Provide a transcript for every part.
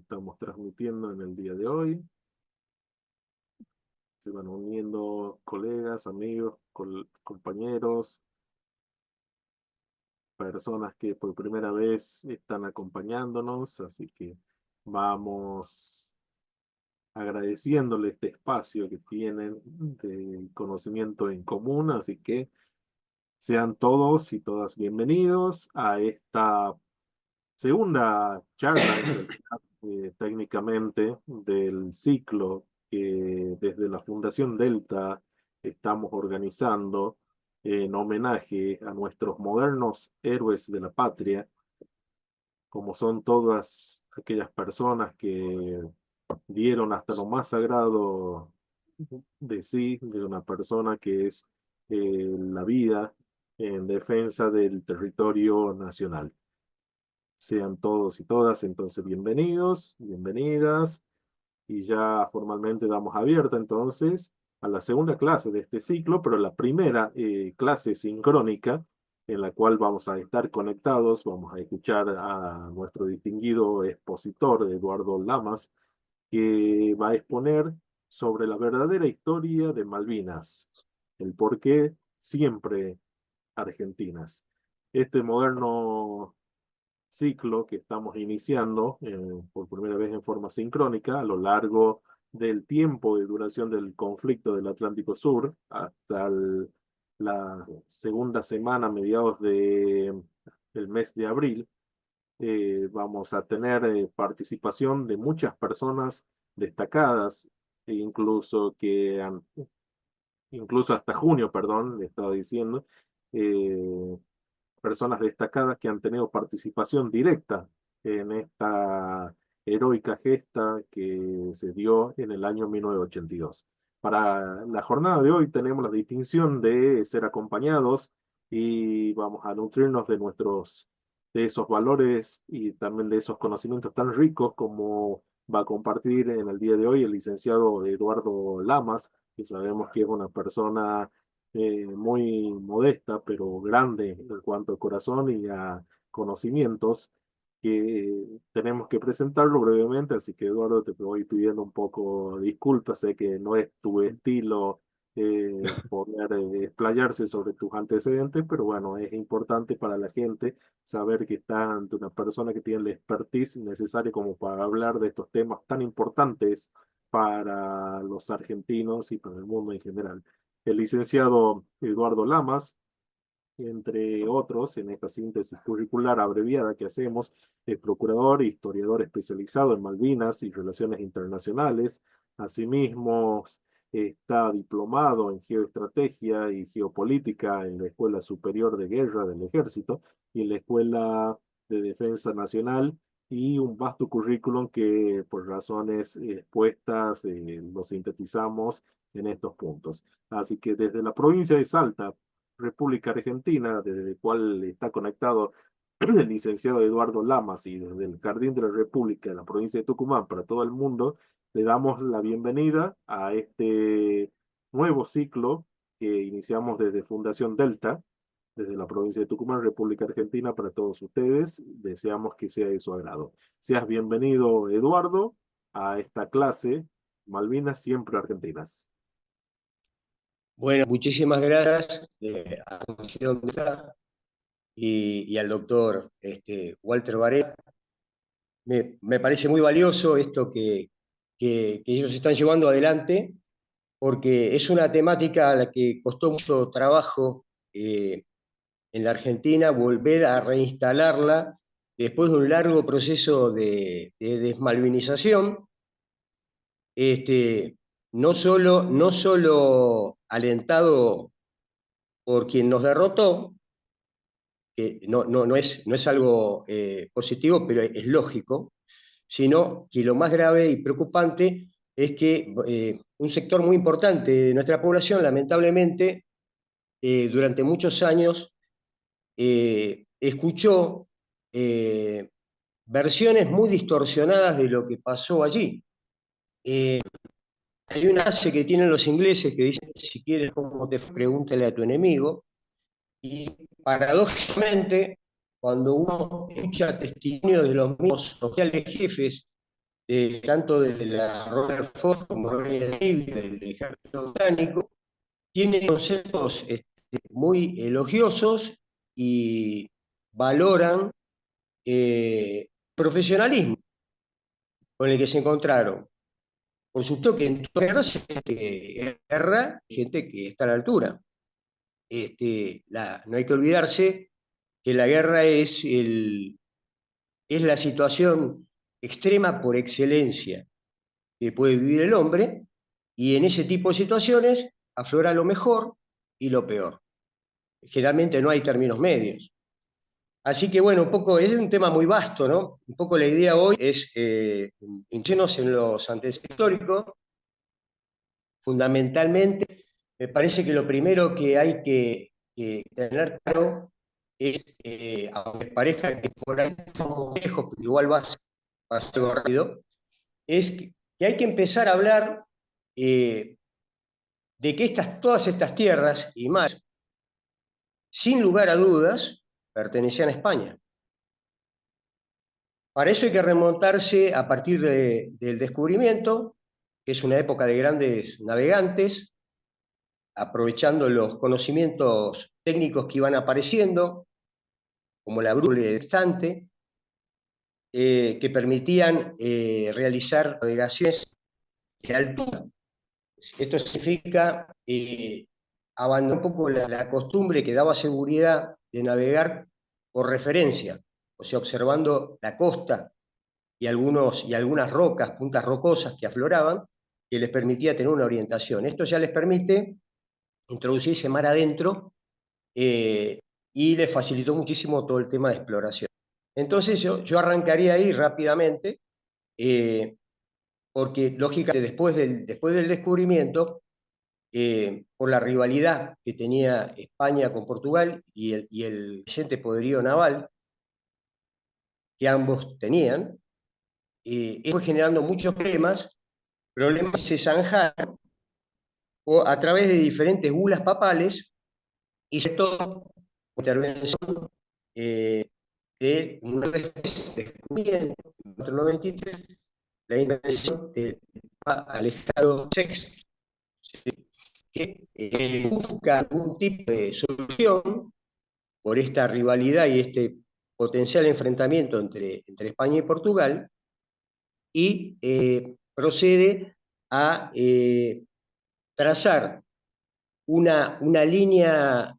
estamos transmitiendo en el día de hoy. Se van uniendo colegas, amigos, compañeros, personas que por primera vez están acompañándonos, así que vamos agradeciéndole este espacio que tienen de conocimiento en común, así que sean todos y todas bienvenidos a esta segunda charla, en realidad, técnicamente, del ciclo que desde la Fundación Delta estamos organizando en homenaje a nuestros modernos héroes de la patria, como son todas aquellas personas que dieron hasta lo más sagrado de sí, de una persona que es la vida en defensa del territorio nacional. Sean todos y todas entonces bienvenidos, bienvenidas, y ya formalmente damos abierta entonces a la segunda clase de este ciclo, pero la primera clase sincrónica en la cual vamos a estar conectados, vamos a escuchar a nuestro distinguido expositor Eduardo Lamas, que va a exponer sobre la verdadera historia de Malvinas, el por qué siempre argentinas. Este moderno ciclo que estamos iniciando por primera vez en forma sincrónica a lo largo del tiempo de duración del conflicto del Atlántico Sur hasta la segunda semana, mediados del mes de abril. Vamos a tener participación de muchas personas destacadas, e incluso hasta junio, perdón, le estaba diciendo, eh, personas destacadas que han tenido participación directa en esta heroica gesta que se dio en el año 1982. Para la jornada de hoy tenemos la distinción de ser acompañados y vamos a nutrirnos de esos valores y también de esos conocimientos tan ricos como va a compartir en el día de hoy el licenciado Eduardo Lamas, que sabemos que es una persona muy modesta, pero grande en cuanto a corazón y a conocimientos, que tenemos que presentarlo brevemente, así que Eduardo, te voy pidiendo un poco disculpas, sé que no es tu estilo poder explayarse sobre tus antecedentes, pero bueno, es importante para la gente saber que está ante una persona que tiene la expertise necesaria como para hablar de estos temas tan importantes para los argentinos y para el mundo en general. El licenciado Eduardo Lamas, entre otros, en esta síntesis curricular abreviada que hacemos, es procurador e historiador especializado en Malvinas y relaciones internacionales. Asimismo, está diplomado en geoestrategia y geopolítica en la Escuela Superior de Guerra del Ejército y en la Escuela de Defensa Nacional, y un vasto currículum que por razones expuestas lo sintetizamos en estos puntos. Así que desde la provincia de Salta, República Argentina, desde el cual está conectado el licenciado Eduardo Lamas, y desde el Jardín de la República de la provincia de Tucumán para todo el mundo, le damos la bienvenida a este nuevo ciclo que iniciamos desde Fundación Delta, desde la provincia de Tucumán, República Argentina, para todos ustedes. Deseamos que sea de su agrado. Seas bienvenido, Eduardo, a esta clase Malvinas siempre Argentinas. Bueno, muchísimas gracias a la Fundación Delta y al doctor Walter Varela. Me parece muy valioso esto que ellos están llevando adelante, porque es una temática a la que costó mucho trabajo en la Argentina volver a reinstalarla después de un largo proceso de desmalvinización. No solo alentado por quien nos derrotó, que no es algo positivo, pero es lógico, sino que lo más grave y preocupante es que un sector muy importante de nuestra población, lamentablemente, durante muchos años escuchó versiones muy distorsionadas de lo que pasó allí. Hay una frase que tienen los ingleses que dice: si quieres cómo te fue, pregúntale a tu enemigo. Y paradójicamente, cuando uno escucha testimonios de los mismos oficiales jefes tanto de la Robert Ford como Royal Navy, del ejército británico, tiene conceptos muy elogiosos y valoran profesionalismo con el que se encontraron. Por supuesto que en toda guerra, gente que está a la altura. No hay que olvidarse que la guerra es la situación extrema por excelencia que puede vivir el hombre, y en ese tipo de situaciones aflora lo mejor y lo peor. Generalmente no hay términos medios. Así que bueno, un poco, es un tema muy vasto, ¿no? Un poco la idea hoy es hincarnos en los antecedentes históricos. Fundamentalmente, me parece que lo primero que hay que tener claro es, aunque parezca que por ahí somos viejos, pero igual va a ser algo rápido, es que hay que empezar a hablar de que todas estas tierras y más, sin lugar a dudas, pertenecían a España. Para eso hay que remontarse a partir del descubrimiento, que es una época de grandes navegantes, aprovechando los conocimientos técnicos que iban apareciendo, como la brújula estante, que permitían realizar navegaciones de altura. Esto significa abandonar un poco la costumbre que daba seguridad de navegar por referencia, o sea, observando la costa y algunas rocas, puntas rocosas que afloraban, que les permitía tener una orientación. Esto ya les permite introducirse mar adentro y les facilitó muchísimo todo el tema de exploración. Entonces yo arrancaría ahí rápidamente, porque lógicamente después del descubrimiento, por la rivalidad que tenía España con Portugal y el creciente poderío naval que ambos tenían, fue generando muchos problemas que se zanjaron a través de diferentes bulas papales y sobre todo intervención de una vez descubrimiento en 493, la intervención del Papa Alejandro VI, ¿sí? Que busca algún tipo de solución por esta rivalidad y este potencial enfrentamiento entre España y Portugal, y procede a trazar una línea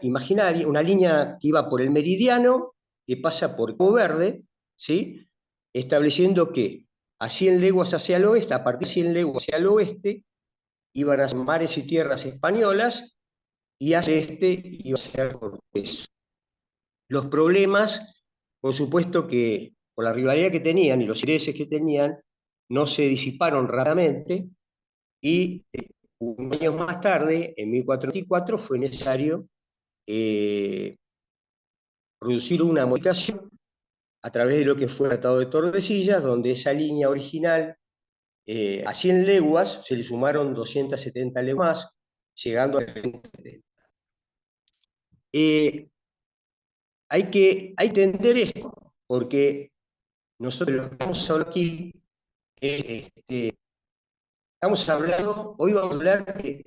imaginaria, una línea que iba por el meridiano, que pasa por Cabo Verde, ¿sí? Estableciendo que a 100 leguas hacia el oeste, a partir de 100 leguas hacia el oeste, iban a ser mares y tierras españolas, y hacia el este iba a ser portugués. Los problemas, por supuesto que por la rivalidad que tenían y los intereses que tenían, no se disiparon rápidamente, y un año más tarde, en 1424, fue necesario producir una modificación a través de lo que fue el Tratado de Tordesillas, donde esa línea original, a 100 leguas, se le sumaron 270 leguas más, llegando a 370. Hay que entender esto, porque nosotros lo que estamos hablando aquí, estamos hablando, hoy vamos a hablar de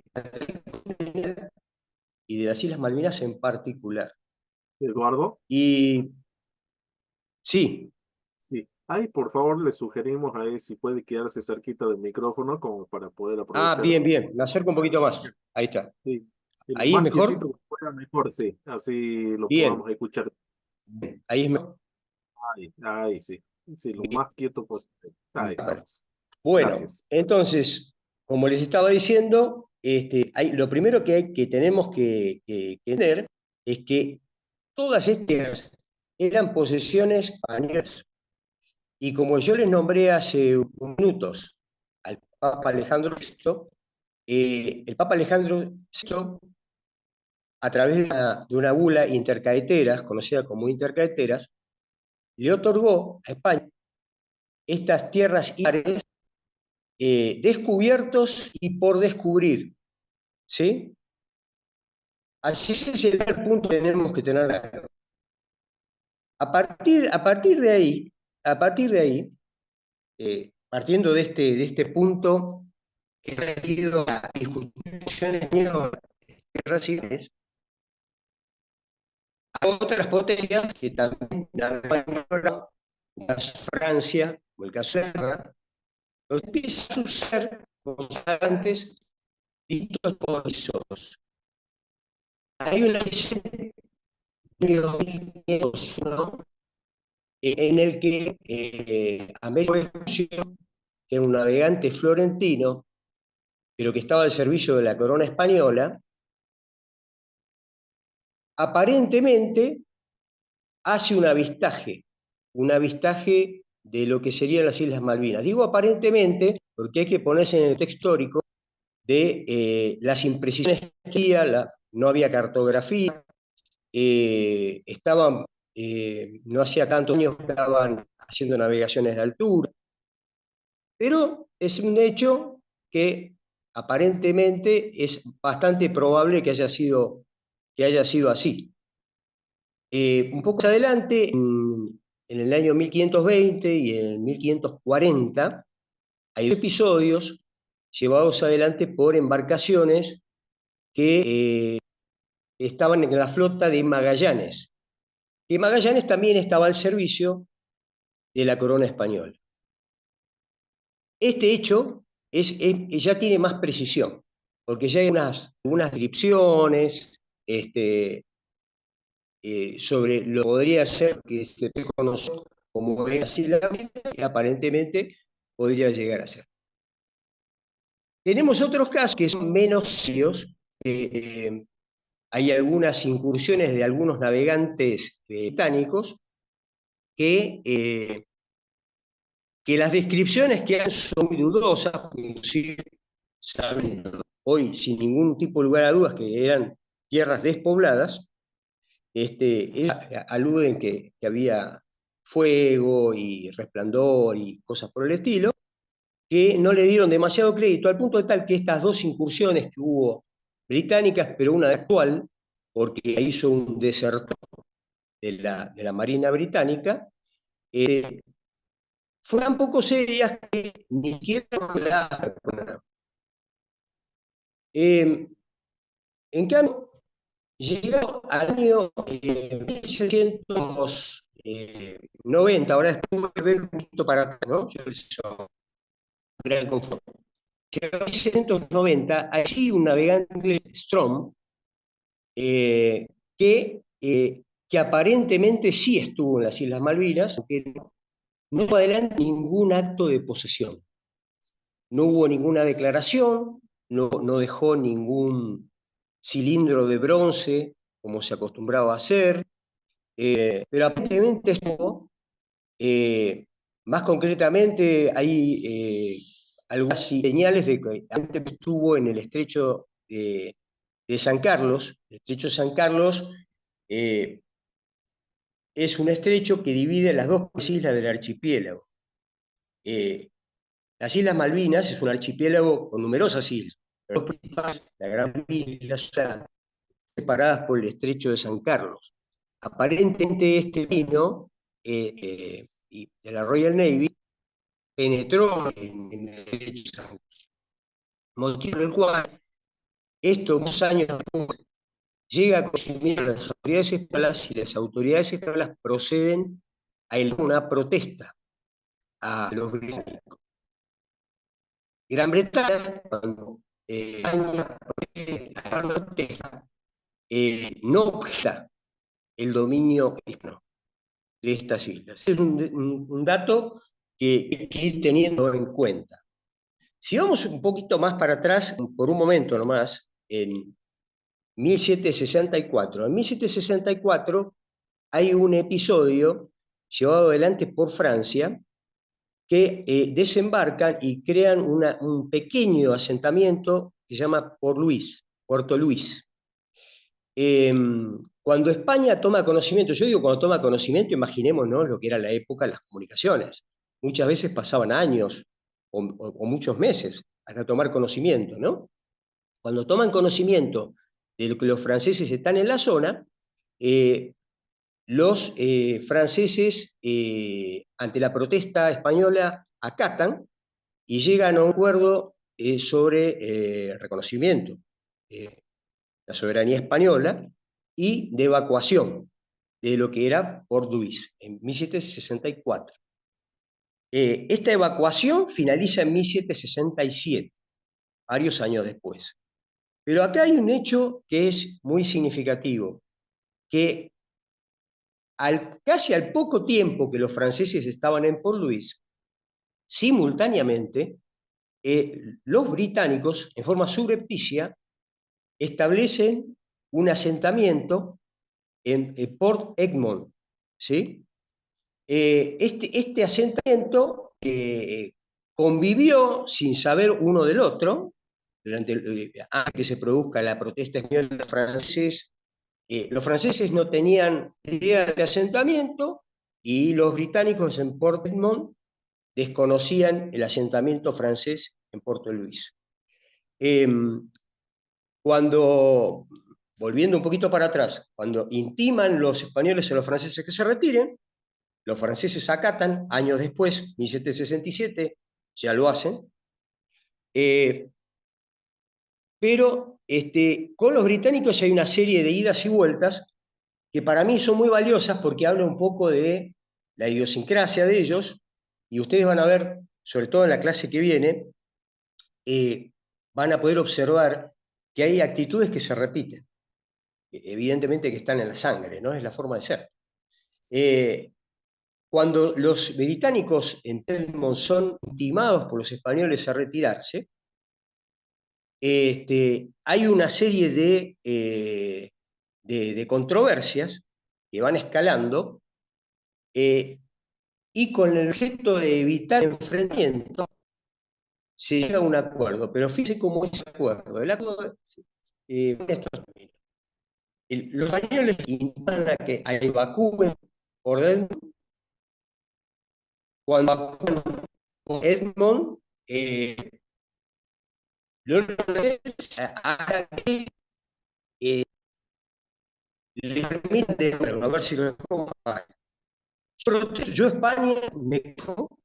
y de las Islas Malvinas en particular. Eduardo, Y sí, sí. Ahí, por favor, le sugerimos a él si puede quedarse cerquita del micrófono como para poder aprovechar bien, su... bien, me acerco un poquito más. Ahí está. Sí. Y lo ¿Ahí es más quietito mejor? que pueda, mejor, sí. Así lo Bien, podamos escuchar. ahí es mejor. Ahí, sí. Sí, lo Bien, más quieto posible. Ahí estamos. bueno, Gracias. entonces, como les estaba diciendo, lo primero que tenemos que entender es que todas estas eran posesiones españolas. Y como yo les nombré hace unos minutos al Papa Alejandro VI, el Papa Alejandro VI, a través de una bula intercaeteras, conocida como intercaeteras, le otorgó a España estas tierras y mares descubiertos y por descubrir, ¿sí? Así es el punto que tenemos que tener claro. A partir de ahí, partiendo de este punto, que ha habido la discusión en tierras libres, a otras potencias que también, como el caso de Francia, o el caso de Inglaterra, los empieza a suceder constantes distintos poderosos. Hay una leyenda de 1501 en el que Américo Vespucio, que era un navegante florentino, pero que estaba al servicio de la corona española, aparentemente hace un avistaje de lo que serían las Islas Malvinas. Digo aparentemente porque hay que ponerse en el texto histórico de las imprecisiones que había, no había cartografía, no hacía tantos años que estaban haciendo navegaciones de altura, pero es un hecho que aparentemente es bastante probable que haya sido así. Un poco más adelante, en el año 1520 y en el 1540, hay episodios llevados adelante por embarcaciones que estaban en la flota de Magallanes, que Magallanes también estaba al servicio de la corona española. Este hecho ya tiene más precisión, porque ya hay unas descripciones sobre lo que podría ser que se conoció como así la y aparentemente podría llegar a ser. Tenemos otros casos que son menos serios. Hay algunas incursiones de algunos navegantes británicos que las descripciones que han son muy dudosas, inclusive saben hoy sin ningún tipo de lugar a dudas que eran tierras despobladas, aluden que había fuego y resplandor y cosas por el estilo, que no le dieron demasiado crédito, al punto de tal que estas dos incursiones que hubo británicas, pero una actual, porque hizo un desertor de la Marina Británica, fueron tan poco serias que ni siquiera la... En cambio, llegado al año 1690, ahora después de ver un poquito para atrás, ¿no? Yo eso, gran confort. Llegado a 1690, allí un navegante inglés, Strong, que aparentemente sí estuvo en las Islas Malvinas, aunque no hubo adelante ningún acto de posesión. No hubo ninguna declaración, no dejó ningún cilindro de bronce, como se acostumbraba a hacer, pero aparentemente estuvo, más concretamente hay algunas señales de que antes estuvo en el estrecho de San Carlos. El estrecho de San Carlos es un estrecho que divide las dos islas del archipiélago. Las Islas Malvinas es un archipiélago con numerosas islas, pero las principales, la Gran Isla Susana, separadas por el estrecho de San Carlos. Aparentemente este vino de la Royal Navy penetró en el estrecho de San Carlos, motivo del cual esto unos años después llega a consumir a las autoridades españolas y las autoridades españolas proceden a una protesta a los británicos. Gran Bretaña, cuando España protesta, no objeta el dominio hispano de estas islas. Es un dato que hay que ir teniendo en cuenta. Si vamos un poquito más para atrás, por un momento nomás, en 1764. En 1764 hay un episodio llevado adelante por Francia que desembarcan y crean un pequeño asentamiento que se llama Puerto Luis. Cuando España toma conocimiento, yo digo cuando toma conocimiento, imaginémonos lo que era la época de las comunicaciones. Muchas veces pasaban años o muchos meses hasta tomar conocimiento, ¿no? Cuando toman conocimiento de lo que los franceses están en la zona, los franceses, ante la protesta española, acatan y llegan a un acuerdo sobre reconocimiento de la soberanía española y de evacuación de lo que era Port Louis en 1764. Esta evacuación finaliza en 1767, varios años después. Pero acá hay un hecho que es muy significativo, que casi al poco tiempo que los franceses estaban en Port Louis, simultáneamente, los británicos, en forma subrepticia, establecen un asentamiento en Port Egmont, ¿sí? Este asentamiento convivió sin saber uno del otro, antes que se produzca la protesta española francés. Los franceses no tenían idea de asentamiento y los británicos en Port Egmont desconocían el asentamiento francés en Puerto Luis. Cuando, volviendo un poquito para atrás, cuando intiman los españoles a los franceses que se retiren, los franceses acatan, años después, 1767, ya lo hacen, pero con los británicos hay una serie de idas y vueltas que para mí son muy valiosas porque habla un poco de la idiosincrasia de ellos, y ustedes van a ver, sobre todo en la clase que viene, van a poder observar que hay actitudes que se repiten, evidentemente que están en la sangre, ¿no? Es la forma de ser. Cuando los británicos en Telmont son intimados por los españoles a retirarse, hay una serie de controversias que van escalando, y con el objeto de evitar enfrentamiento se llega a un acuerdo. Pero fíjense cómo es el acuerdo. El acuerdo los españoles invitan a evacúen por Edmond. Cuando evacúen por Edmond, los harán que les permitan de nuevo, a ver si lo dejo mal. Yo España me quejo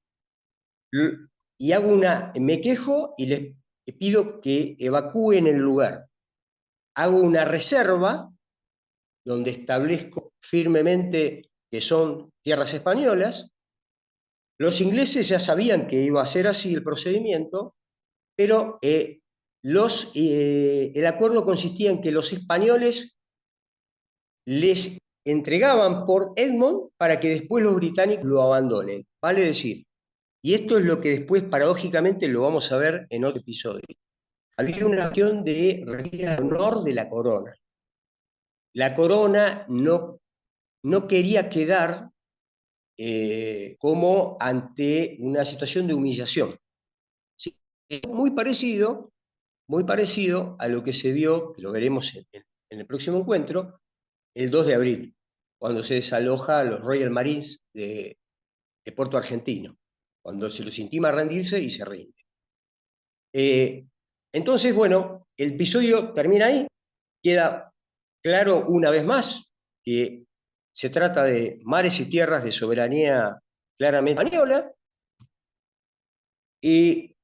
y me quejo y les pido que evacúen el lugar. Hago una reserva donde establezco firmemente que son tierras españolas. Los ingleses ya sabían que iba a ser así el procedimiento, pero el acuerdo consistía en que los españoles les entregaban Port Egmont para que después los británicos lo abandonen. Vale decir, y esto es lo que después paradójicamente lo vamos a ver en otro episodio. Había una acción de rendir al honor de la corona. La corona no quería quedar como ante una situación de humillación. Sí, muy parecido a lo que se vio, que lo veremos en el próximo encuentro, el 2 de abril, cuando se desaloja a los Royal Marines de Puerto Argentino, cuando se los intima a rendirse y se rinde. Entonces, bueno, el episodio termina ahí, queda claro una vez más que se trata de mares y tierras de soberanía claramente española, y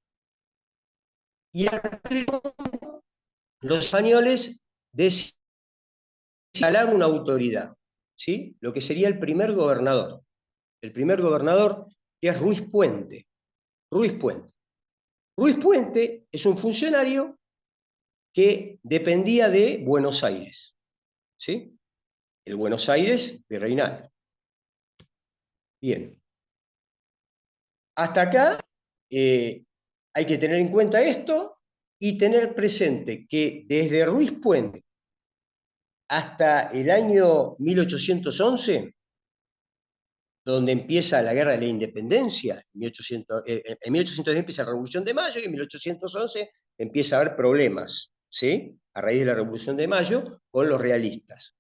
los españoles deciden instalar una autoridad, ¿sí? Lo que sería el primer gobernador. El primer gobernador, que es Ruiz Puente. Ruiz Puente. Ruiz Puente es un funcionario que dependía de Buenos Aires, ¿sí? El Buenos Aires virreinal. Bien. Hasta acá hay que tener en cuenta esto y tener presente que desde Ruiz Puente hasta el año 1811, donde empieza la Guerra de la Independencia, en 1810 empieza la Revolución de Mayo y en 1811 empieza a haber problemas, ¿sí? A raíz de la Revolución de Mayo con los realistas.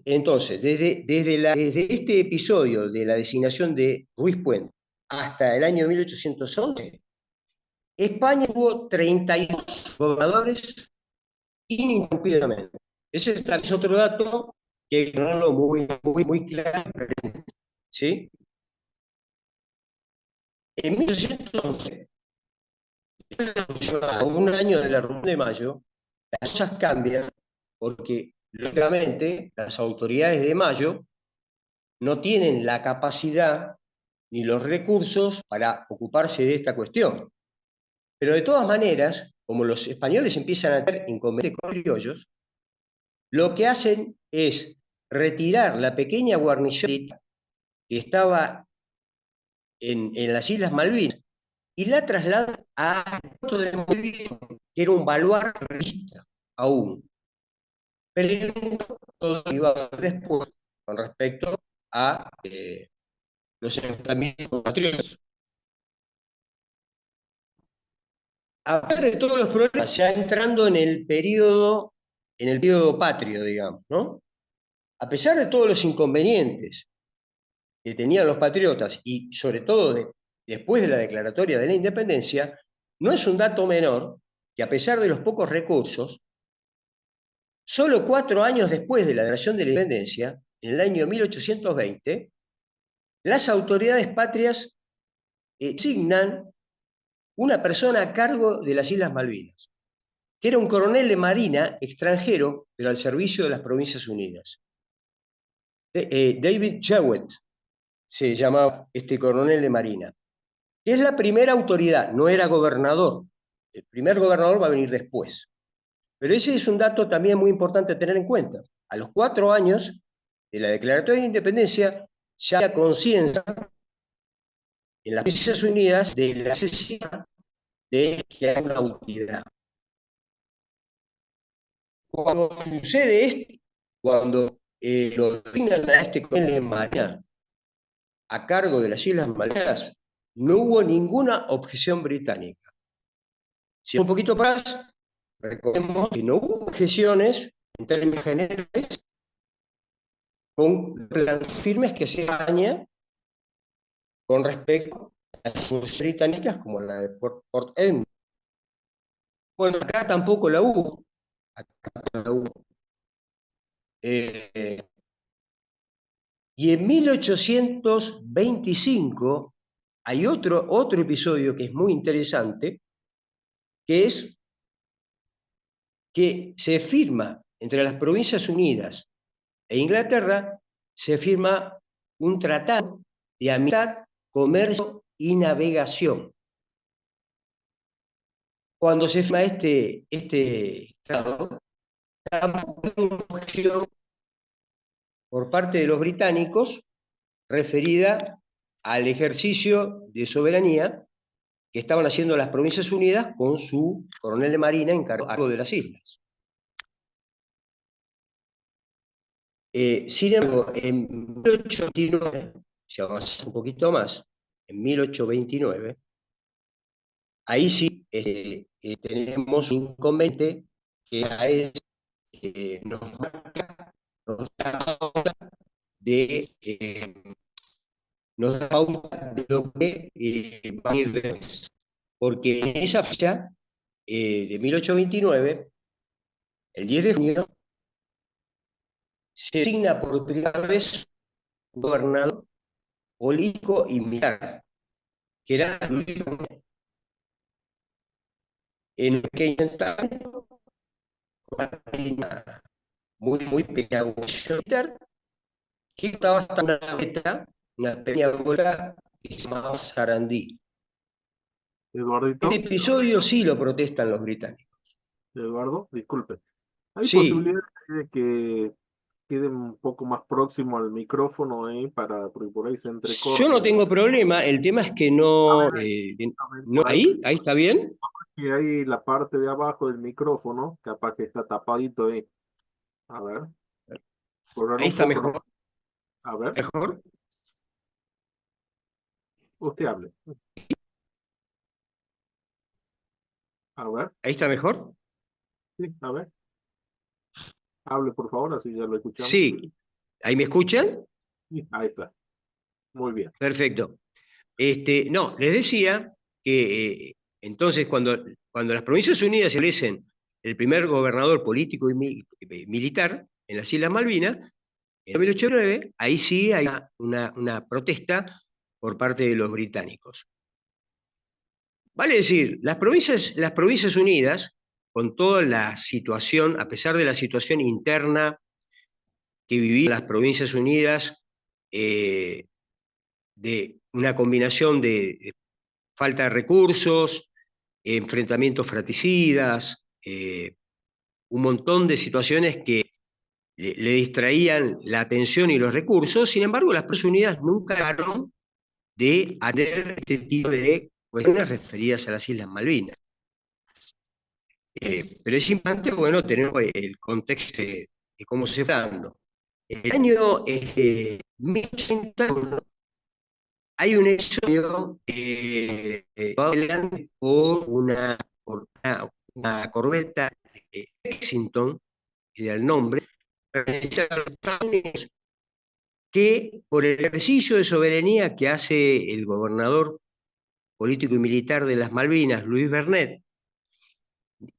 Entonces, desde este episodio de la designación de Ruiz Puente hasta el año 1811, España tuvo 32 gobernadores ininterrumpidamente. Ese es otro dato que hay que tenerlo muy claro, ¿sí? En 1811, a un año de la Revolución de Mayo, las cosas cambian porque, lógicamente, las autoridades de Mayo no tienen la capacidad ni los recursos para ocuparse de esta cuestión. Pero de todas maneras, como los españoles empiezan a tener inconvenientes con los criollos, lo que hacen es retirar la pequeña guarnición que estaba en las Islas Malvinas y la trasladan a Puerto de Montevideo, que era un baluarte realista aún. Pero todo iba a ver después con respecto a los enfrentamientos patriotas. A pesar de todos los problemas, ya entrando en el periodo patrio, digamos, ¿no? A pesar de todos los inconvenientes que tenían los patriotas y sobre todo después de la declaratoria de la independencia, no es un dato menor que a pesar de los pocos recursos, solo 4 años después de la declaración de la independencia, en el año 1820, las autoridades patrias designan una persona a cargo de las Islas Malvinas, que era un coronel de marina extranjero, pero al servicio de las Provincias Unidas. David Jewett se llamaba este coronel de marina, que es la primera autoridad, no era gobernador. El primer gobernador va a venir después. Pero ese es un dato también muy importante a tener en cuenta. A los 4 años de la declaratoria de independencia, ya había conciencia en las Naciones Unidas de la necesidad de que haya una autoridad. Cuando sucede esto, cuando lo designan a este coronel de marina a cargo de las Islas Malvinas, no hubo ninguna objeción británica. Si un poquito para atrás, recordemos que no hubo objeciones en términos generales con las firmes que se daña con respecto a las instituciones británicas como la de Port Edmund. Bueno, acá tampoco la hubo. Acá la hubo. Y en 1825 hay otro episodio que es muy interesante, que es que se firma entre las Provincias Unidas e Inglaterra, se firma un tratado de amistad, comercio y navegación. Cuando se firma este tratado, por parte de los británicos referida al ejercicio de soberanía que estaban haciendo las Provincias Unidas con su coronel de marina encargado de las islas. Sin embargo, en 1829, si avanzamos un poquito más, en 1829, ahí sí tenemos un inconveniente que es nos marca de nos da pauta de lo que va a ir después. Porque en esa fecha de 1829, el 10 de junio, se designa por primera vez un gobernador político y militar, que era Luis Romero, en el que intentaron una muy pequeña militar que estaba hasta una pequeña bola que se llamaba Sarandí. Eduardito, Este episodio sí lo protestan los británicos. Eduardo, disculpe. ¿Hay Sí, posibilidad de que quede un poco más próximo al micrófono porque por ahí se yo entrecorta? no tengo problema, el tema es que no, A ver, no. por ahí, Ahí está bien. que hay la parte de abajo del micrófono, capaz que está tapadito ahí. A ver, correr Ahí un está poco, ¿no? mejor. A ver, Mejor. usted hable. A ver, Ahí está mejor. sí, a ver, hable por favor, así ya lo escuchamos. Sí, ahí me escuchan. Sí, ahí está, muy bien. Perfecto. No, les decía que entonces cuando las Provincias Unidas establecen el primer gobernador político y militar en las Islas Malvinas, en 1809, ahí sí hay una protesta por parte de los británicos. Vale decir, las Provincias Unidas, con toda la situación, a pesar de la situación interna que vivían las Provincias Unidas, eh, de una combinación de falta de recursos, enfrentamientos fratricidas, un montón de situaciones que le distraían la atención y los recursos. Sin embargo, las Naciones Unidas nunca dejaron de atender este tipo de cuestiones referidas a las Islas Malvinas. Pero es importante, bueno, tener el contexto de cómo se está dando. El año 1831 hay un episodio por una corbeta Lexington, que era el nombre, pertenecía a los Estados Unidos, que por el ejercicio de soberanía que hace el gobernador político y militar de las Malvinas, Luis Bernet,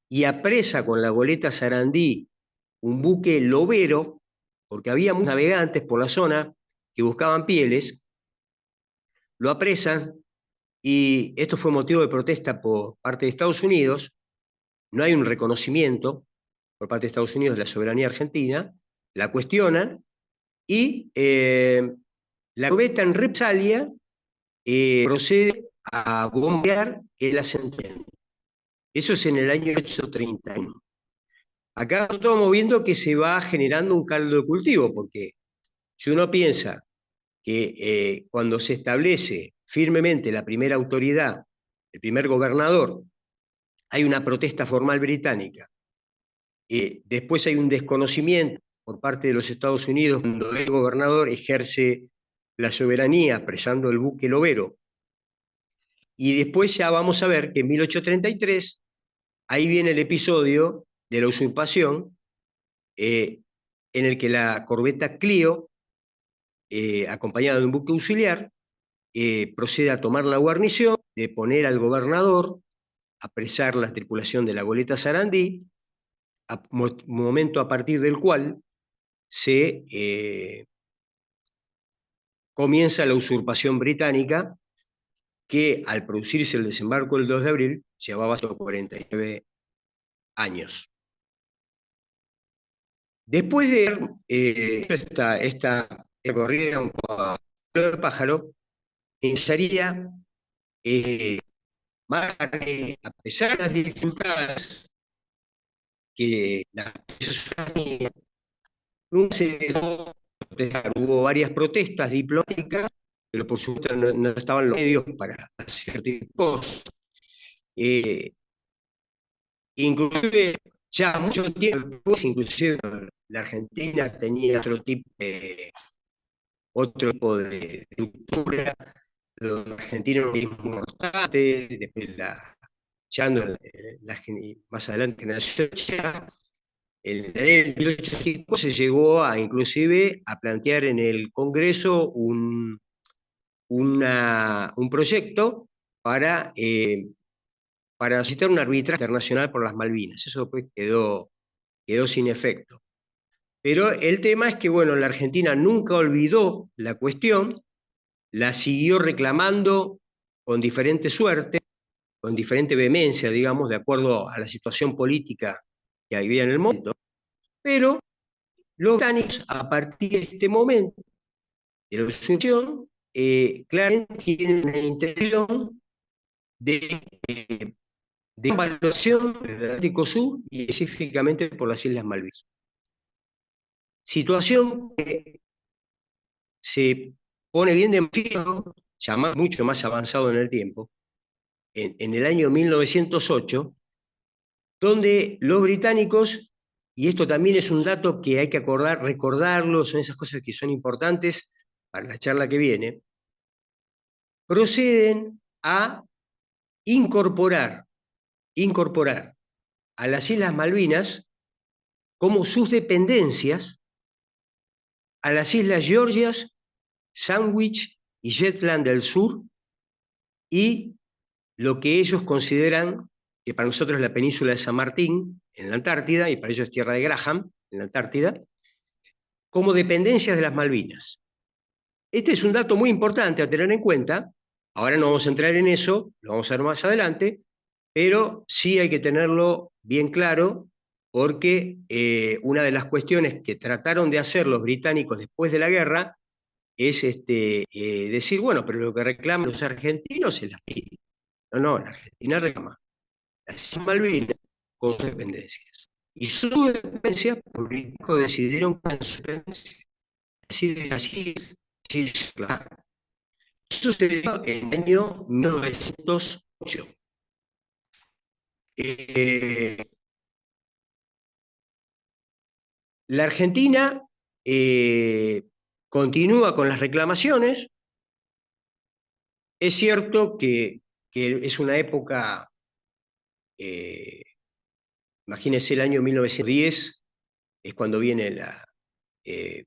y apresa con la goleta Sarandí un buque lobero, porque había muchos navegantes por la zona que buscaban pieles, lo apresan y esto fue motivo de protesta por parte de Estados Unidos. No hay un reconocimiento por parte de Estados Unidos de la soberanía argentina, la cuestionan y la corbeta en represalia procede a bombear el asentamiento. Eso es en el año 1831. Acá estamos viendo que se va generando un caldo de cultivo, porque si uno piensa que cuando se establece firmemente la primera autoridad, el primer gobernador, hay una protesta formal británica, después hay un desconocimiento por parte de los Estados Unidos cuando el gobernador ejerce la soberanía apresando el buque lobero, y después ya vamos a ver que en 1833 ahí viene el episodio de la usurpación, en el que la corbeta Clio, acompañada de un buque auxiliar, procede a tomar la guarnición, de poner al gobernador, apresar la tripulación de la goleta Sarandí, momento a partir del cual se comienza la usurpación británica, que al producirse el desembarco del 2 de abril llevaba 49 años. Después de esta corrida un poco a flor de pájaro, pensaría, a pesar de las dificultades que la ciudadanía nunca se dejó protestar. Hubo varias protestas diplomáticas, pero por supuesto no estaban los medios para hacer tipos. Inclusive, ya mucho tiempo después, inclusive la Argentina tenía otro tipo de estructura. Los argentinos es muy importante, después más adelante generación ya, en el 1805 se llegó a inclusive a plantear en el Congreso un proyecto para citar un arbitraje internacional por las Malvinas. Eso después quedó sin efecto. Pero el tema es que, bueno, la Argentina nunca olvidó la cuestión, la siguió reclamando con diferente suerte, con diferente vehemencia, digamos, de acuerdo a la situación política que había en el momento, pero los británicos, a partir de este momento de la usurpación, claramente tienen una intención de evaluación del Atlántico Sur y específicamente por las Islas Malvinas. Situación que se pone bien demasiado, ya mucho más avanzado en el tiempo, en el año 1908, donde los británicos, y esto también es un dato que hay que recordarlo, son esas cosas que son importantes para la charla que viene, proceden a incorporar a las Islas Malvinas como sus dependencias a las Islas Georgias, Sandwich y Shetland del Sur, y lo que ellos consideran que para nosotros es la península de San Martín, en la Antártida, y para ellos es tierra de Graham, en la Antártida, como dependencias de las Malvinas. Este es un dato muy importante a tener en cuenta, Ahora no vamos a entrar en eso, lo vamos a ver más adelante, pero sí hay que tenerlo bien claro porque una de las cuestiones que trataron de hacer los británicos después de la guerra es decir, bueno, pero lo que reclaman los argentinos es la Argentina. No, no, la Argentina reclama las Malvinas con sus dependencias. Y sus dependencias, los británicos decidieron que eran sus dependencias. Así es, claro. Eso sucedió en el año 1908. Eh, la Argentina continúa con las reclamaciones. Es cierto que es una época, eh, imagínense el año 1910, es cuando viene eh,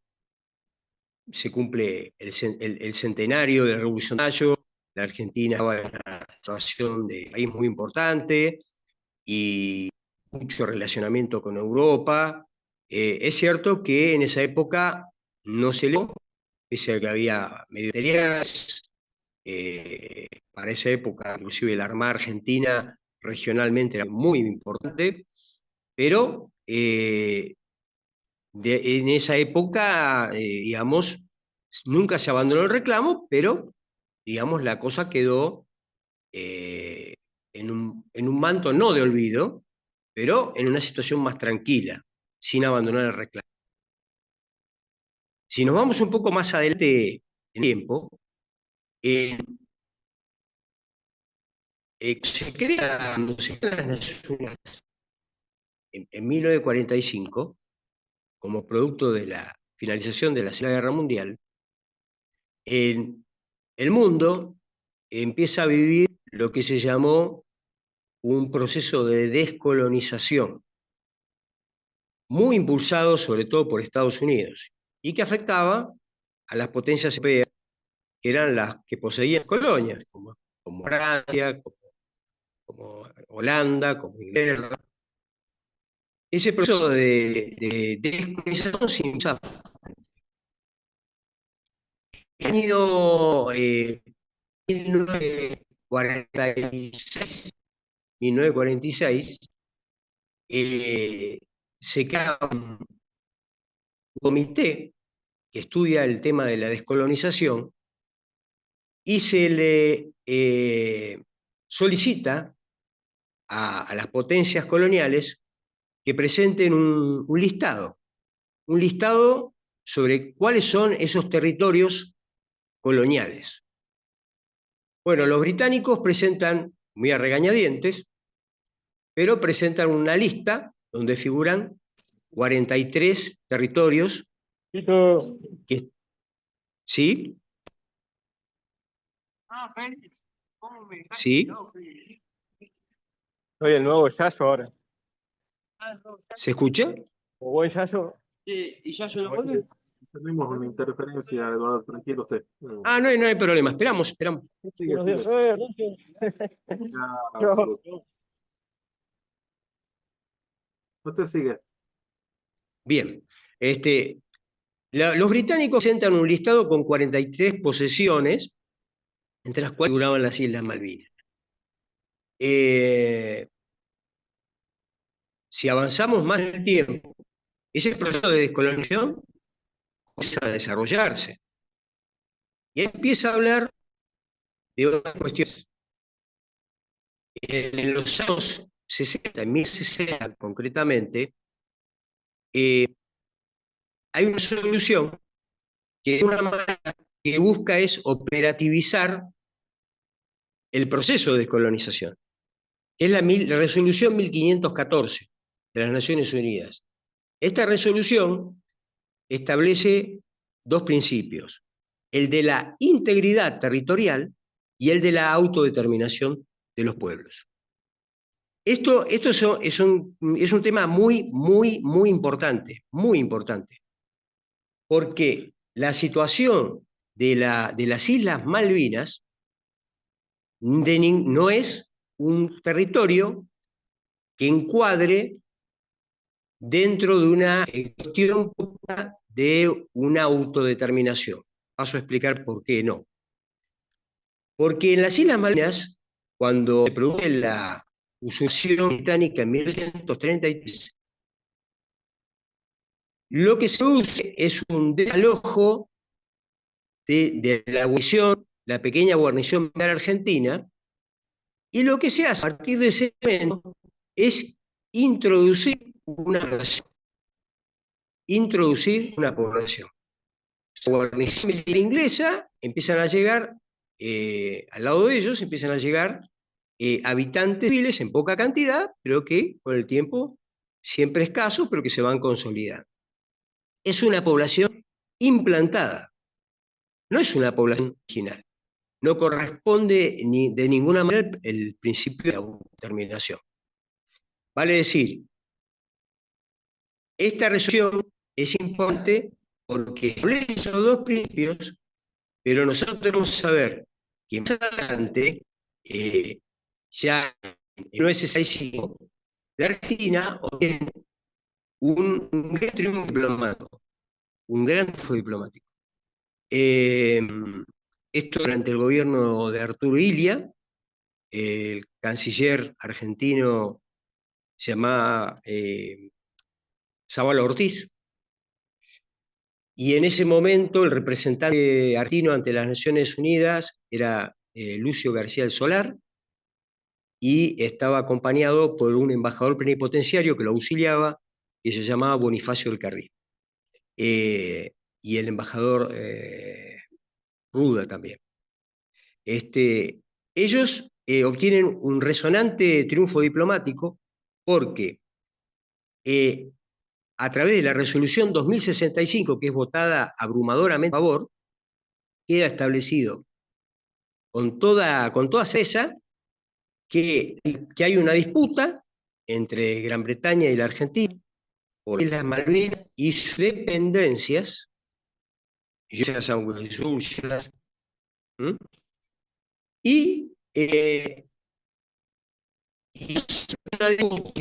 se cumple el centenario de la Revolución de Mayo. La Argentina estaba en una situación de país muy importante y mucho relacionamiento con Europa. Es cierto que en esa época no se logró, pese a que había medios materiales. Para esa época, inclusive la Armada Argentina regionalmente era muy importante, pero en esa época, digamos, nunca se abandonó el reclamo, pero, digamos, la cosa quedó eh, en un manto no de olvido, pero en una situación más tranquila, sin abandonar el reclamo. Si nos vamos un poco más adelante en el tiempo, eh, cuando se crean las Naciones Unidas en 1945, como producto de la finalización de la Segunda Guerra Mundial, el mundo empieza a vivir lo que se llamó un proceso de descolonización, muy impulsado sobre todo por Estados Unidos, y que afectaba a las potencias europeas, que eran las que poseían colonias, como Francia, como Holanda, como Inglaterra. Ese proceso de descolonización se inició en el año 1946, 1946 se crea un comité que estudia el tema de la descolonización y se le solicita a las potencias coloniales que presenten un listado sobre cuáles son esos territorios coloniales. Bueno, los británicos presentan, muy a regañadientes, pero presentan una lista donde figuran 43 territorios que, ¿sí? ¿Sí? Soy el nuevo Yayo ahora. ¿Se escucha? O buen Yayo. ¿Y ya yo lo vuelve? Tenemos una interferencia, Eduardo, tranquilo usted. Ah, no hay problema. Esperamos. Sigue, Buenos sigue. días. Ya, Yo. usted sigue. Bien. Los británicos presentan un listado con 43 posesiones, entre las cuales figuraban las Islas Malvinas. Si avanzamos más en el tiempo, ese proceso de descolonización comienza a desarrollarse. Y empieza a hablar de otras cuestiones. En los años 60, en 1060 concretamente, hay una solución que de una manera que busca es operativizar el proceso de descolonización, que es la resolución 1514 de las Naciones Unidas. Esta resolución establece dos principios, el de la integridad territorial y el de la autodeterminación de los pueblos. Esto es un tema muy importante, porque la situación de las Islas Malvinas no es un territorio que encuadre dentro de una cuestión de una autodeterminación. Paso a explicar por qué no. Porque en las Islas Malvinas, cuando se produce la usurpación británica en 1833, lo que se produce es un desalojo de la guarnición, la pequeña guarnición militar argentina, y lo que se hace a partir de ese momento es introducir una población. Introducir una población. La guarnición militar inglesa empiezan a llegar, al lado de ellos empiezan a llegar habitantes civiles en poca cantidad, pero que con el tiempo, siempre escasos, pero que se van consolidando. Es una población implantada, no es una población original. No corresponde de ninguna manera el principio de autodeterminación. Vale decir, esta resolución es importante porque establece esos dos principios, pero nosotros tenemos que saber que más adelante, ya en 1965, la Argentina obtiene un gran triunfo diplomático, un gran triunfo diplomático. Esto durante el gobierno de Arturo Illia, el canciller argentino se llamaba Zabala Ortiz, y en ese momento el representante argentino ante las Naciones Unidas era Lucio García del Solar, y estaba acompañado por un embajador plenipotenciario que lo auxiliaba, que se llamaba Bonifacio del Carril. Y el embajador Ruda también. Ellos obtienen un resonante triunfo diplomático porque a través de la resolución 2065, que es votada abrumadoramente a favor, queda establecido con toda certeza que hay una disputa entre Gran Bretaña y la Argentina por las Malvinas y sus dependencias, y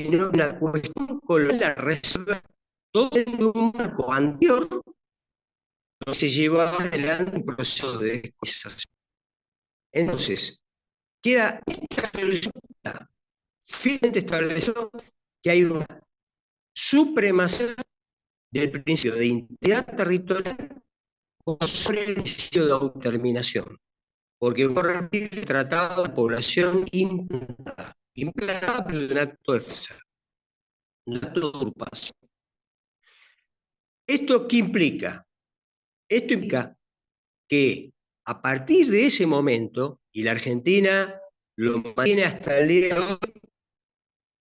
una cuestión colonial la resuelve todo en un marco anterior donde se llevaba adelante un proceso de descolonización. Entonces, queda esta resolución firmemente establecido que hay una supremacía del principio de integridad territorial sobre el principio de autodeterminación, porque corresponde el tratado de población implantada por el acto de fuerza, un acto de usurpación. ¿Esto qué implica? Esto implica que a partir de ese momento, y la Argentina lo mantiene hasta el día de hoy,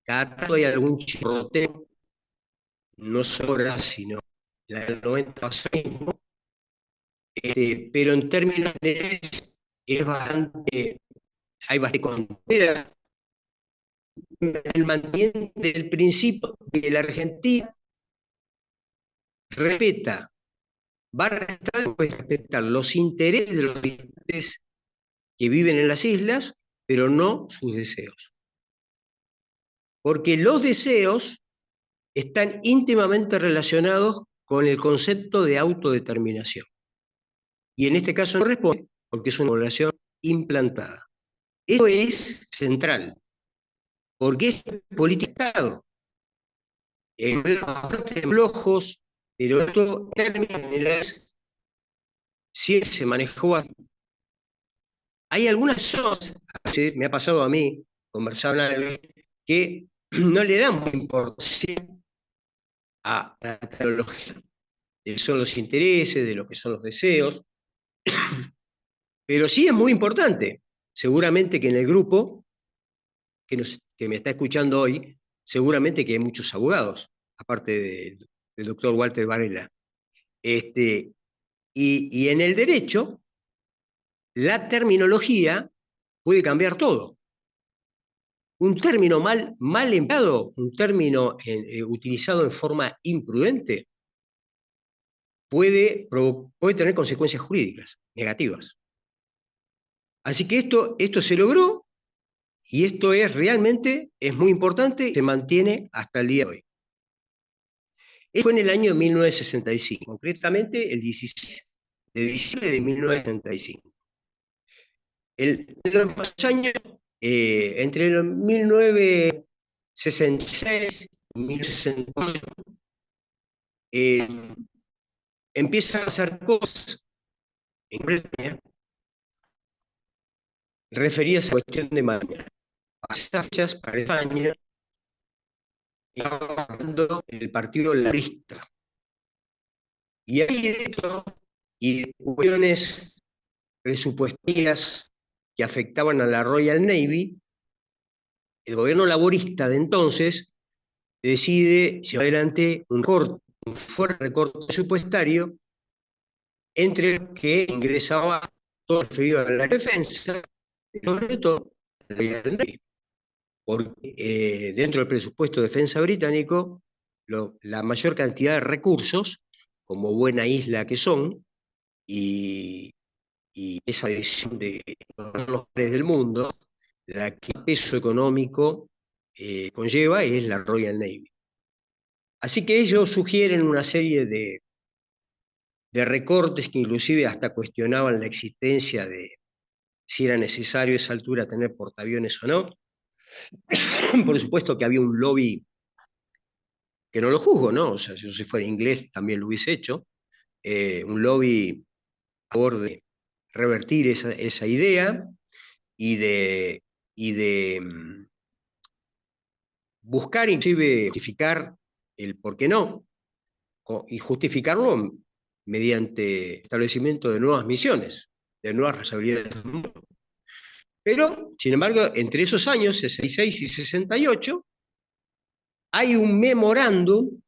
cada tanto hay algún chirroteo, no sobra, sino la del 90%, pero en términos generales es bastante, hay bastante contenida. El mantenimiento del principio de que la Argentina respeta, va a respetar los intereses de los habitantes que viven en las islas, pero no sus deseos. Porque los deseos están íntimamente relacionados con el concepto de autodeterminación. Y en este caso no responde porque es una población implantada. Esto es central, porque es política de Estado. En flojos, pero esto en términos generales siempre se manejó así. Hay algunas zonas, me ha pasado a mí, conversar que no le dan mucha importancia a la tecnología, de lo que son los intereses, de lo que son los deseos, pero sí es muy importante. Seguramente que en el grupo que me está escuchando hoy, seguramente que hay muchos abogados, aparte del doctor Walter Varela. Y en el derecho, la terminología puede cambiar todo. Un término mal empleado, un término utilizado en forma imprudente, puede tener consecuencias jurídicas negativas. Así que esto se logró, y esto realmente es muy importante y se mantiene hasta el día de hoy. Fue en el año 1965, concretamente el 16 de diciembre de 1965. En los años, entre los 1966 y 1968, empiezan a hacer cosas en Bretaña referidas a la cuestión de mañana. A estas fechas, para España, estaba hablando el Partido Laborista. Y ahí dentro, y de cuestiones presupuestarias que afectaban a la Royal Navy, el gobierno laborista de entonces decide llevar adelante un fuerte recorte presupuestario, entre los que ingresaba todo referido a la defensa, sobre todo la Royal Navy, porque dentro del presupuesto de defensa británico, la mayor cantidad de recursos, como buena isla que son, y esa decisión de los países del mundo, la que peso económico conlleva es la Royal Navy. Así que ellos sugieren una serie de recortes que inclusive hasta cuestionaban la existencia de si era necesario a esa altura tener portaaviones o no. Por supuesto que había un lobby que no lo juzgo, ¿no? O sea, si yo fuera inglés también lo hubiese hecho, un lobby a favor de revertir esa idea y de buscar inclusive justificar el por qué no, y justificarlo mediante establecimiento de nuevas misiones, de nuevas responsabilidades. Pero, sin embargo, entre esos años, 66 y 68, hay un memorándum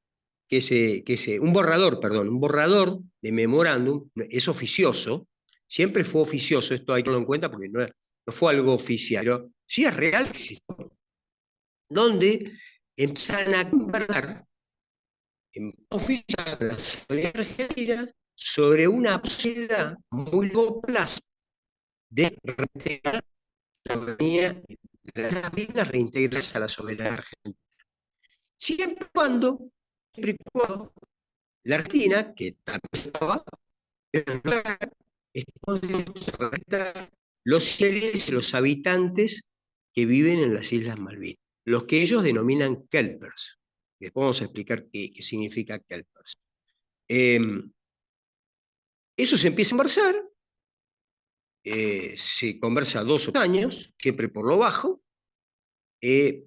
un borrador de memorándum, es oficioso, siempre fue oficioso, esto hay que tenerlo en cuenta porque no fue algo oficial, pero sí es real, donde empiezan a conversar en oficial de las autoridades argentinas sobre una posibilidad a muy largo plazo de reintegrar la soberanía de las islas, reintegrarse a la soberanía argentina. Siempre y cuando la Argentina, que también estaba, los seres, los habitantes que viven en las Islas Malvinas, los que ellos denominan kelpers. Después vamos a explicar qué significa kelpers. Eso se empieza a conversar, se conversa 2 o 3 años, siempre por lo bajo,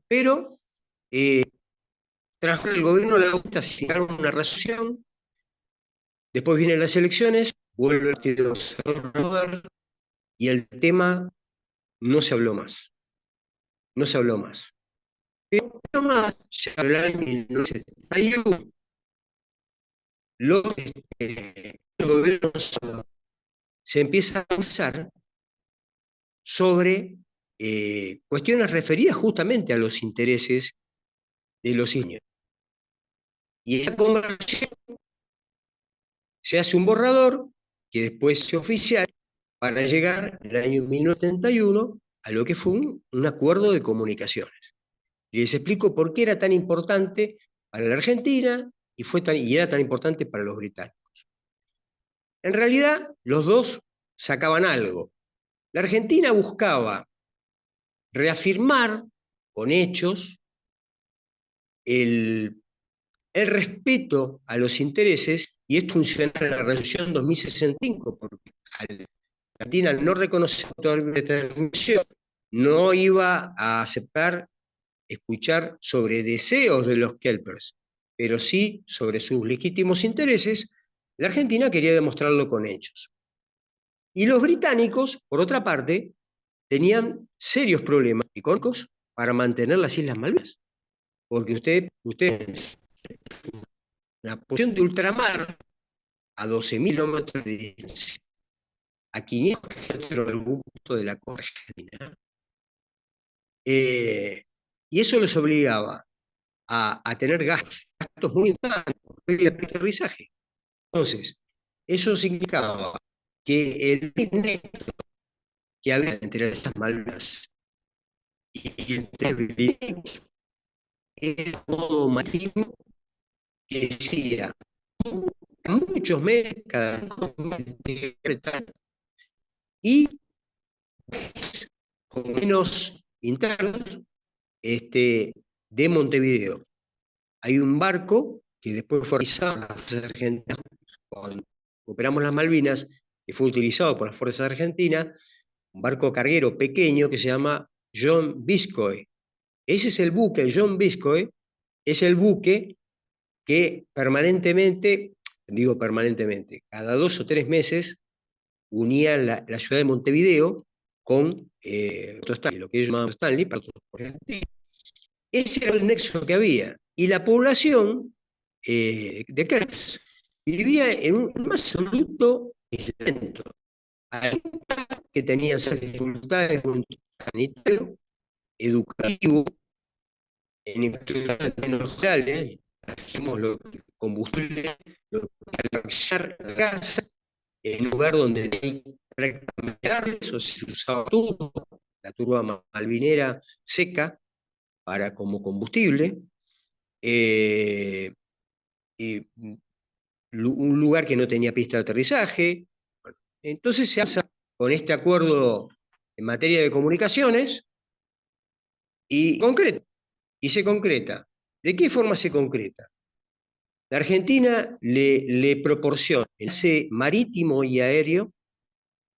pero tras el gobierno de la Junta se llegaron a una resolución, después vienen las elecciones, vuelve el partido y el tema no se habló más. No se habló más. Pero más se habló en 1971. El gobierno se empieza a pensar sobre cuestiones referidas justamente a los intereses de los isleños. Y en la conversación se hace un borrador que después se oficial para llegar en el año 1971 a lo que fue un acuerdo de comunicaciones. Y les explico por qué era tan importante para la Argentina y era tan importante para los británicos. En realidad, los dos sacaban algo. La Argentina buscaba reafirmar con hechos el respeto a los intereses, y esto funciona en la resolución 2065, porque Argentina, al no reconocer la autodeterminación, no iba a aceptar escuchar sobre deseos de los kelpers, pero sí sobre sus legítimos intereses. La Argentina quería demostrarlo con hechos. Y los británicos, por otra parte, tenían serios problemas económicos para mantener las Islas Malvinas. Porque ustedes, la posición de ultramar a 12.000 kilómetros de distancia, a 500 kilómetros de algún punto de la costa argentina, y eso les obligaba a tener gastos muy importantes de aterrizaje. Entonces, eso significaba que el neto que había entre estas Malvinas y entre británicos era modo marítimo que decía muchos meses, cada 2 meses, y con menos internos de Montevideo. Hay un barco que después fue realizado por las fuerzas argentinas cuando operamos las Malvinas, que fue utilizado por las fuerzas argentinas, un barco carguero pequeño que se llama John Biscoe. Ese es el buque, el John Biscoe, es el buque que permanentemente, digo permanentemente, cada 2 o 3 meses unía la ciudad de Montevideo con Stanley, lo que ellos llamaban Stanley, para Argentina. Ese era el nexo que había. Y la población de Kerch vivía en un absoluto aislamiento. Hay que tenían dificultades sanitario, educativo, en infraestructuras generales, trajimos los combustibles, lo que gas, en un lugar donde hay prácticamente árboles, o se usaba turba, la turba malvinera seca, como combustible, y un lugar que no tenía pista de aterrizaje. Bueno, entonces se hace con este acuerdo en materia de comunicaciones y se concreta. ¿De qué forma se concreta? La Argentina le proporciona el enlace marítimo y aéreo.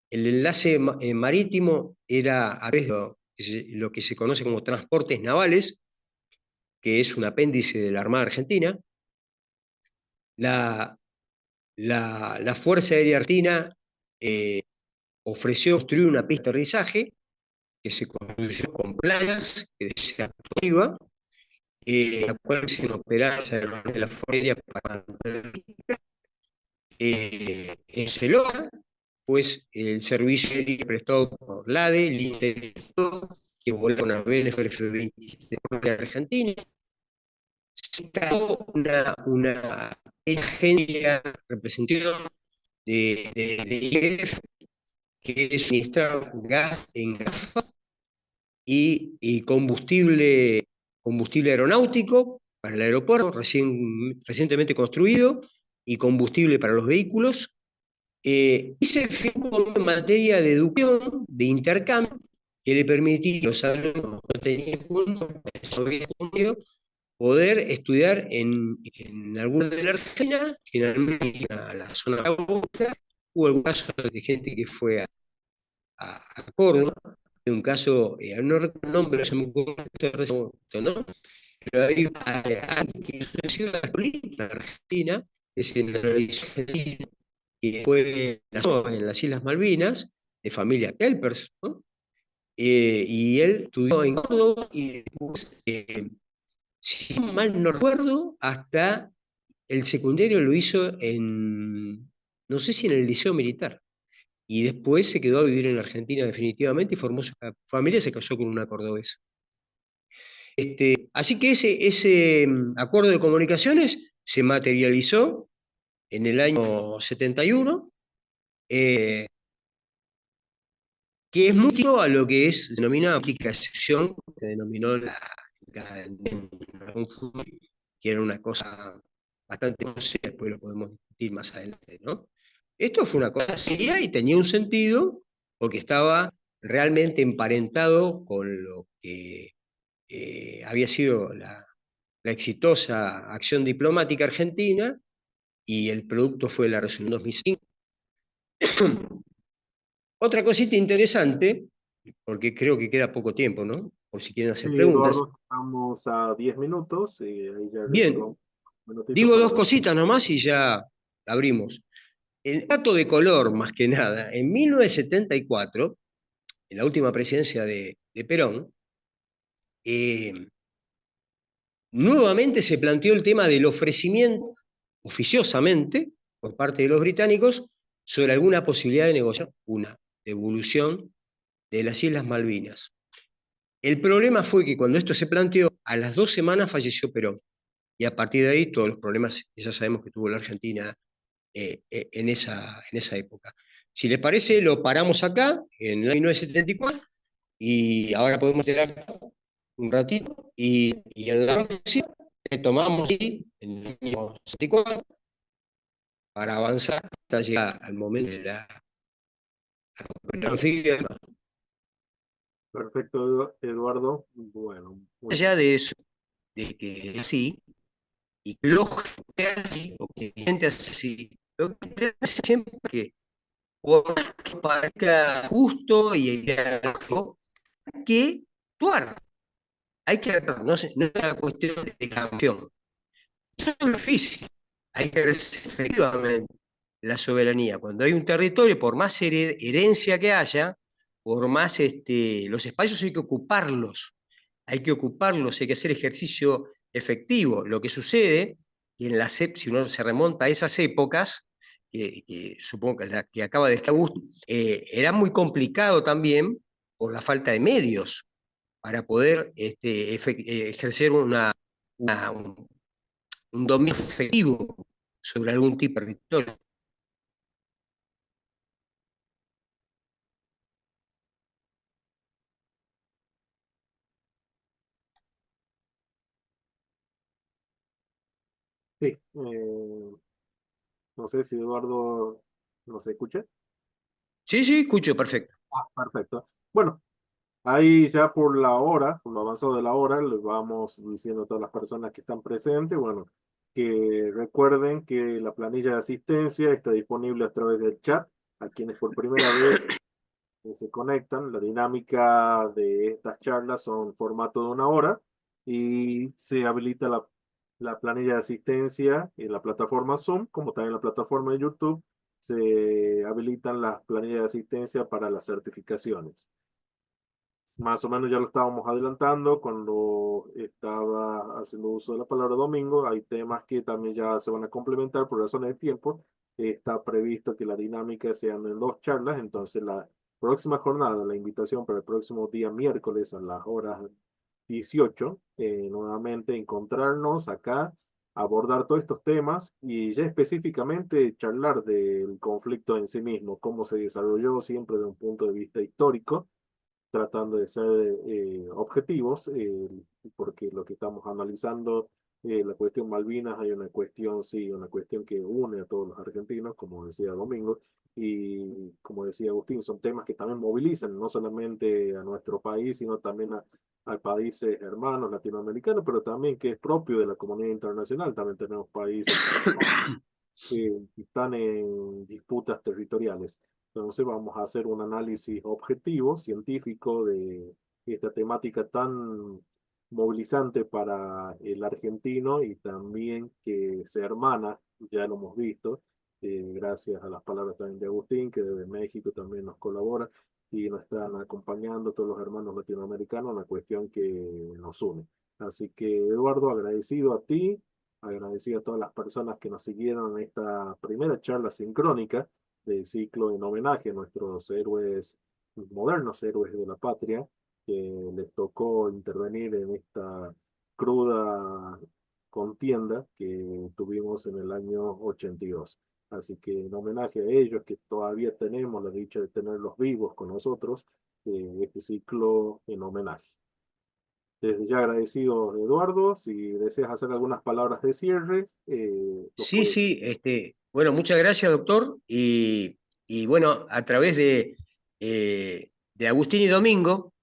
El enlace marítimo era a través de lo que se conoce como transportes navales, que es un apéndice de la Armada Argentina. La Fuerza Aérea Argentina ofreció construir una pista de aterrizaje que se construyó con planas que decía arriba, la cual se operaba de la Fuerza Aérea para en Celoa, pues el servicio aéreo prestado por LADE, que voló con aviones F-27 de Argentina. Se instaló una agencia representativa de IEF que suministraba gas en GAFA y combustible aeronáutico para el aeropuerto recientemente construido y combustible para los vehículos. Y se firmó en materia de educación, de intercambio, que le permitía a los alumnos que tenían poder estudiar en alguna de la Argentina, generalmente a la zona de la costa. Hubo algún caso de gente que fue a Córdoba, de un caso, no recuerdo el nombre, se me ocurrió, ¿no? Pero hay alguien que ejerció la política argentina, que se nacionalizó argentina, que nació en las Islas Malvinas, de familia Kelpers, ¿no? Y él estudió en Córdoba y después, si mal no recuerdo, hasta el secundario lo hizo no sé si en el Liceo Militar, y después se quedó a vivir en Argentina definitivamente y formó su familia, se casó con una cordobesa. Así que ese acuerdo de comunicaciones se materializó en el año 71, que es muy distinto a lo que se denomina política de sección, que denominó que era una cosa bastante seria, después lo podemos discutir más adelante, ¿no? Esto fue una cosa seria y tenía un sentido porque estaba realmente emparentado con lo que había sido la exitosa acción diplomática argentina, y el producto fue la resolución 2005. Otra cosita interesante, porque creo que queda poco tiempo, ¿no? Por si quieren hacer Sí, preguntas. Eduardo, estamos a 10 minutos y ahí ya Bien, reservamos un minutito digo para dos cositas nomás y ya abrimos. El dato de color, más que nada, en 1974, en la última presidencia de Perón, nuevamente se planteó el tema del ofrecimiento, oficiosamente, por parte de los británicos, sobre alguna posibilidad de negociar una devolución de las Islas Malvinas. El problema fue que cuando esto se planteó, a las 2 semanas falleció Perón, y a partir de ahí todos los problemas que ya sabemos que tuvo la Argentina en esa época. Si les parece, lo paramos acá, en el 1974, y ahora podemos tener un ratito, y en la próxima retomamos en el año 74 para avanzar hasta llegar al momento de la anfibia. Perfecto, Eduardo. Bueno, muy Allá de eso, de que sí, y que lógico que es así, o que la gente hace así, lo que hace siempre que, por más que parezca justo y lógico, hay que actuar, hay que actuar, no, no es una cuestión de canción. Eso es difícil, hay que ejercer efectivamente la soberanía. Cuando hay un territorio, por más herencia que haya, por más los espacios hay que ocuparlos, hay que hacer ejercicio efectivo. Lo que sucede, y si uno se remonta a esas épocas, que supongo que la que acaba de estar Augusto, era muy complicado también por la falta de medios para poder ejercer un dominio efectivo sobre algún tipo de territorio. sí. No sé si Eduardo nos escucha. Sí, sí, escucho, perfecto. Perfecto. Bueno, ahí ya por la hora, por lo avanzado de la hora, les vamos diciendo a todas las personas que están presentes, bueno, que recuerden que la planilla de asistencia está disponible a través del chat. A quienes por primera vez se conectan, la dinámica de estas charlas son formato de una hora y se habilita la planilla de asistencia en la plataforma Zoom, como también en la plataforma de YouTube, se habilitan las planillas de asistencia para las certificaciones. Más o menos ya lo estábamos adelantando cuando estaba haciendo uso de la palabra domingo. Hay temas que también ya se van a complementar por razones de tiempo. Está previsto que la dinámica sean en dos charlas, entonces la próxima jornada, la invitación para el próximo día miércoles a las horas 18, nuevamente encontrarnos acá, abordar todos estos temas y ya específicamente charlar del conflicto en sí mismo, cómo se desarrolló siempre desde un punto de vista histórico, tratando de ser objetivos, porque lo que estamos analizando, la cuestión Malvinas, hay una cuestión, sí, una cuestión que une a todos los argentinos, como decía Domingo, y como decía Agustín, son temas que también movilizan no solamente a nuestro país, sino también a países hermanos latinoamericanos, pero también que es propio de la comunidad internacional. También tenemos países que están en disputas territoriales. Entonces vamos a hacer un análisis objetivo, científico, de esta temática tan movilizante para el argentino y también que se hermana, ya lo hemos visto, gracias a las palabras también de Agustín, que desde México también nos colabora y nos están acompañando todos los hermanos latinoamericanos, una cuestión que nos une. Así que, Eduardo, agradecido a ti, agradecido a todas las personas que nos siguieron en esta primera charla sincrónica del ciclo en homenaje a nuestros héroes modernos, héroes de la patria, que les tocó intervenir en esta cruda contienda que tuvimos en el año 82. Así que en homenaje a ellos, que todavía tenemos la dicha de tenerlos vivos con nosotros, este ciclo en homenaje. Desde ya agradecido, Eduardo. Si deseas hacer algunas palabras de cierre, lo Sí, puedes. sí, bueno, muchas gracias, doctor. Y bueno, a través de Agustín y Domingo,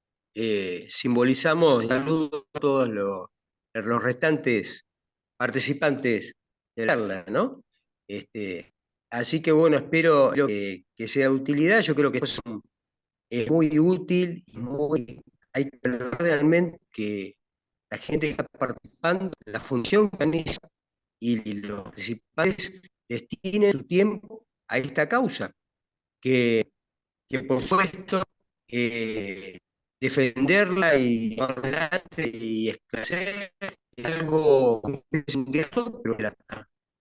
simbolizamos la luz a todos los restantes participantes de la charla, ¿no? Así que bueno, espero que sea de utilidad. Yo creo que es muy útil y hay que ver realmente que la gente que está participando, la función que han y los participantes destinen su tiempo a esta causa, que, que por supuesto defenderla y llevar adelante y esclarecer es algo ingrato, pero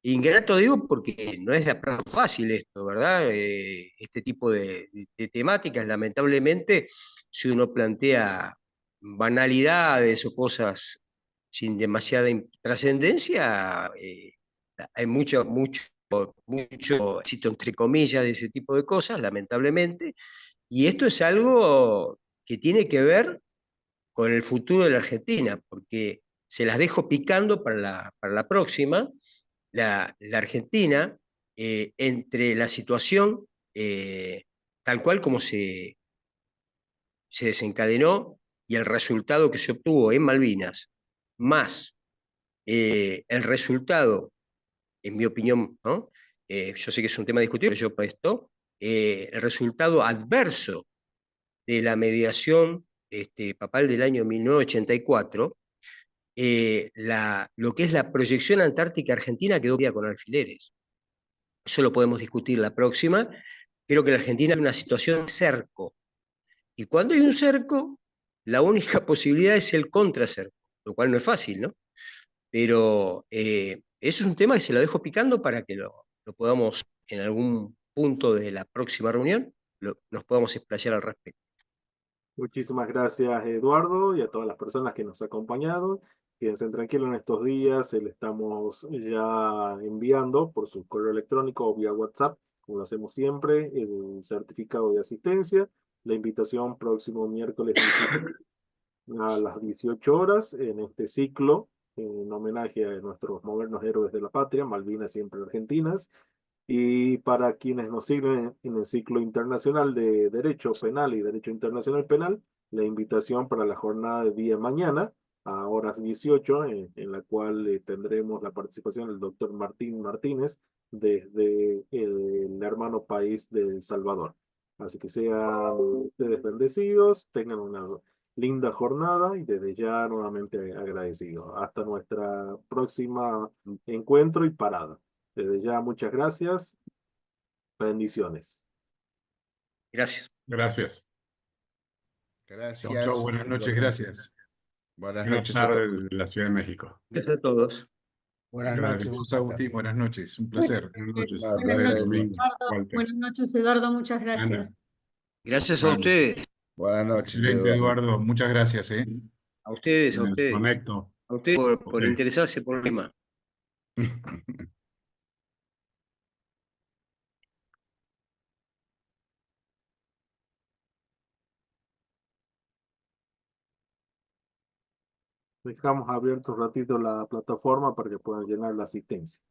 ingrato digo porque no es de aplauso fácil esto, ¿verdad? Este tipo de temáticas, lamentablemente, si uno plantea banalidades o cosas sin demasiada trascendencia, hay mucho éxito entre comillas de ese tipo de cosas, lamentablemente, y esto es algo que tiene que ver con el futuro de la Argentina, porque se las dejo picando para la próxima, la Argentina, entre la situación tal cual como se se desencadenó y el resultado que se obtuvo en Malvinas, más el resultado, en mi opinión, ¿no? Yo sé que es un tema discutible, yo para esto, el resultado adverso de la mediación papal del año 1984, lo que es la proyección antártica argentina quedó con alfileres. Eso lo podemos discutir la próxima. Creo que la Argentina es una situación de cerco. Y cuando hay un cerco, la única posibilidad es el contracerco, lo cual no es fácil, ¿no? Pero eso es un tema que se lo dejo picando para que lo podamos, en algún punto de la próxima reunión, nos podamos explayar al respecto. Muchísimas gracias, Eduardo, y a todas las personas que nos acompañaron. Quédense tranquilos en estos días, le estamos ya enviando por su correo electrónico o vía WhatsApp, como lo hacemos siempre, el certificado de asistencia, la invitación próximo miércoles 16 a las 18 horas en este ciclo, en homenaje a nuestros modernos héroes de la patria, Malvinas siempre Argentinas. Y para quienes nos siguen en el ciclo internacional de Derecho Penal y Derecho Internacional Penal, la invitación para la jornada de día de mañana a horas 18, en la cual tendremos la participación del doctor Martín Martínez desde el hermano país de El Salvador. Así que sean ustedes bendecidos, tengan una linda jornada y desde ya nuevamente agradecido. Hasta nuestra próxima encuentro y parada. Desde ya, muchas gracias. Bendiciones. Gracias. Gracias. Gracias. Chau, chau, buenas noches, gracias. Buenas Buenas noches a tardes todos. desde la Ciudad de México. Gracias a todos. Buenas Gracias. noches. José Agustín, buenas noches. Un placer. Buenas noches. Nada, Buenas placer, noches, Domín, Eduardo. Walter, Buenas noches, Eduardo. Muchas Ana. gracias. Gracias a Bueno, ustedes, Buenas noches, excelente, Eduardo. Eduardo. Muchas gracias, a ustedes, a Me ustedes. desconecto. A ustedes por Ok. interesarse por el tema. Dejamos abierto un ratito la plataforma para que puedan llenar la asistencia.